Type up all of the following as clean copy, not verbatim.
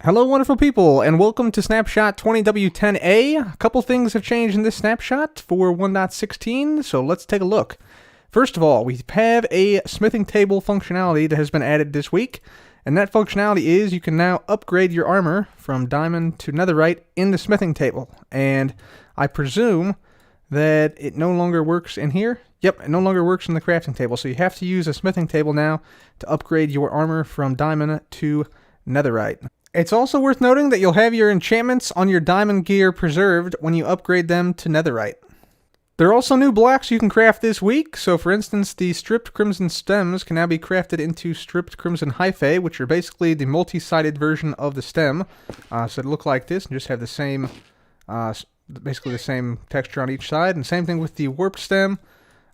Hello wonderful people, and welcome to Snapshot 20w10a. A couple things have changed in this snapshot for 1.16, so let's take a look. First of all, we have a smithing table functionality that has been added this week, and that functionality is you can now upgrade your armor from diamond to netherite in the smithing table, and I presume that it no longer works in here. Yep, it no longer works in the crafting table, so you have to use a smithing table now to upgrade your armor from diamond to netherite. It's also worth noting that you'll have your enchantments on your diamond gear preserved when you upgrade them to netherite. There are also new blocks you can craft this week, so for instance the stripped crimson stems can now be crafted into stripped crimson hyphae, which are basically the multi-sided version of the stem. So they look like this and just have the same, basically the same texture on each side, and same thing with the warped stem.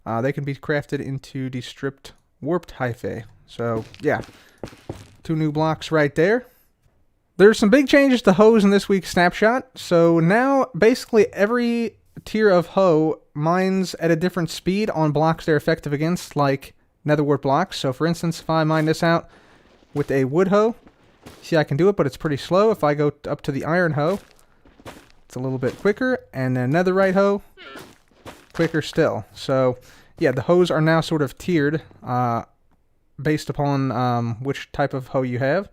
They can be crafted into the stripped warped hyphae. So yeah, two new blocks right there. There's some big changes to hoes in this week's snapshot. So now basically every tier of hoe mines at a different speed on blocks they're effective against, like nether wart blocks. So for instance, if I mine this out with a wood hoe, see I can do it, but it's pretty slow. If I go up to the iron hoe, it's a little bit quicker, and then netherite hoe, quicker still. So yeah, the hoes are now sort of tiered based upon which type of hoe you have.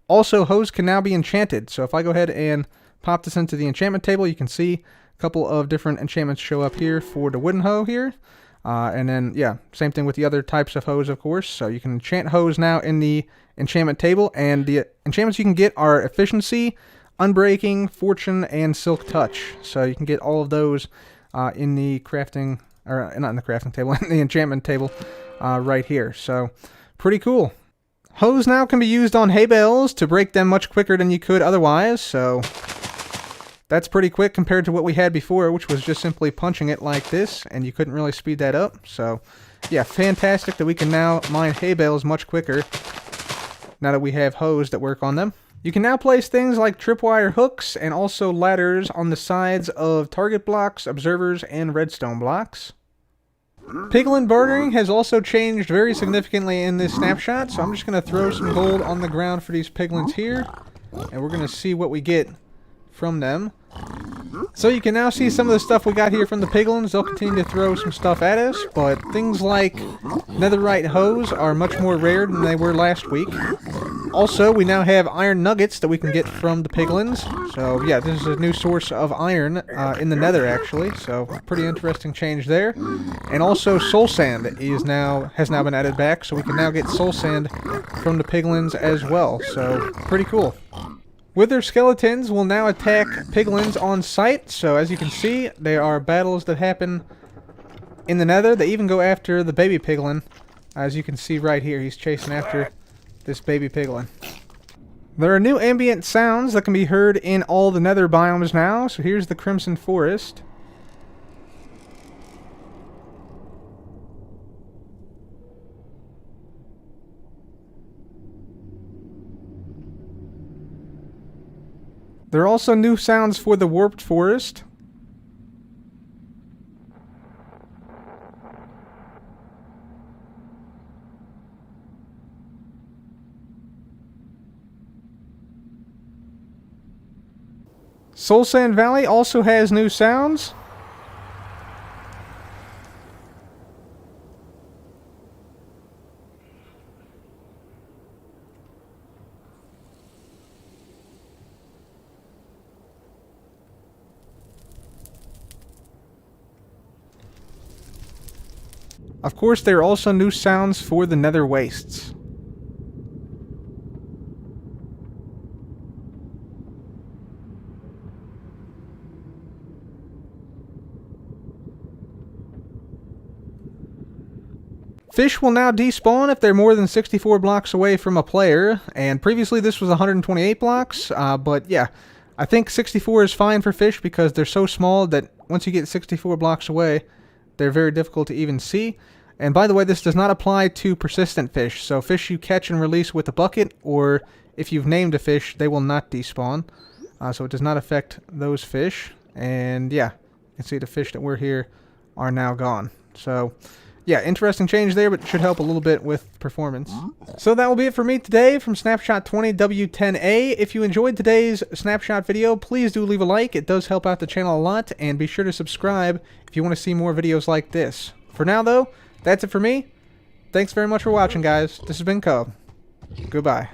Also, hoes can now be enchanted. So if I go ahead and pop this into the enchantment table, you can see a couple of different enchantments show up here for the wooden hoe here. And then, yeah, same thing with the other types of hoes, of course. So you can enchant hoes now in the enchantment table. And the enchantments you can get are efficiency, unbreaking, fortune, and silk touch. So you can get all of those in the crafting, or not in the crafting table, in the enchantment table right here. So pretty cool. Hoes now can be used on hay bales to break them much quicker than you could otherwise, so that's pretty quick compared to what we had before, which was just simply punching it like this, and you couldn't really speed that up. So yeah, fantastic that we can now mine hay bales much quicker now that we have hoes that work on them. You can now place things like tripwire hooks and also ladders on the sides of target blocks, observers, and redstone blocks. Piglin bartering has also changed very significantly in this snapshot, so I'm just going to throw some gold on the ground for these piglins here, and we're going to see what we get from them. So you can now see some of the stuff we got here from the piglins. They'll continue to throw some stuff at us, but things like netherite hoes are much more rare than they were last week. Also, we now have iron nuggets that we can get from the piglins. So yeah, this is a new source of iron in the nether actually, so pretty interesting change there. And also soul sand has now been added back, so we can now get soul sand from the piglins as well. So pretty cool. Wither skeletons will now attack piglins on sight, so as you can see, there are battles that happen in the nether. They even go after the baby piglin. As you can see right here, he's chasing after this baby piglin. There are new ambient sounds that can be heard in all the nether biomes now, so here's the Crimson Forest. There are also new sounds for the Warped Forest. Soul Sand Valley also has new sounds. Of course, there are also new sounds for the Nether Wastes. Fish will now despawn if they're more than 64 blocks away from a player, and previously this was 128 blocks, but yeah, I think 64 is fine for fish because they're so small that once you get 64 blocks away, they're very difficult to even see. And by the way, this does not apply to persistent fish, so fish you catch and release with a bucket, or if you've named a fish, they will not despawn. So it does not affect those fish, and yeah, you can see the fish that were here are now gone. So yeah, interesting change there, but it should help a little bit with performance. So that will be it for me today from Snapshot 20w10a. If you enjoyed today's Snapshot video, please do leave a like. It does help out the channel a lot, and be sure to subscribe if you want to see more videos like this. For now, though, that's it for me. Thanks very much for watching, guys. This has been Cub. Goodbye.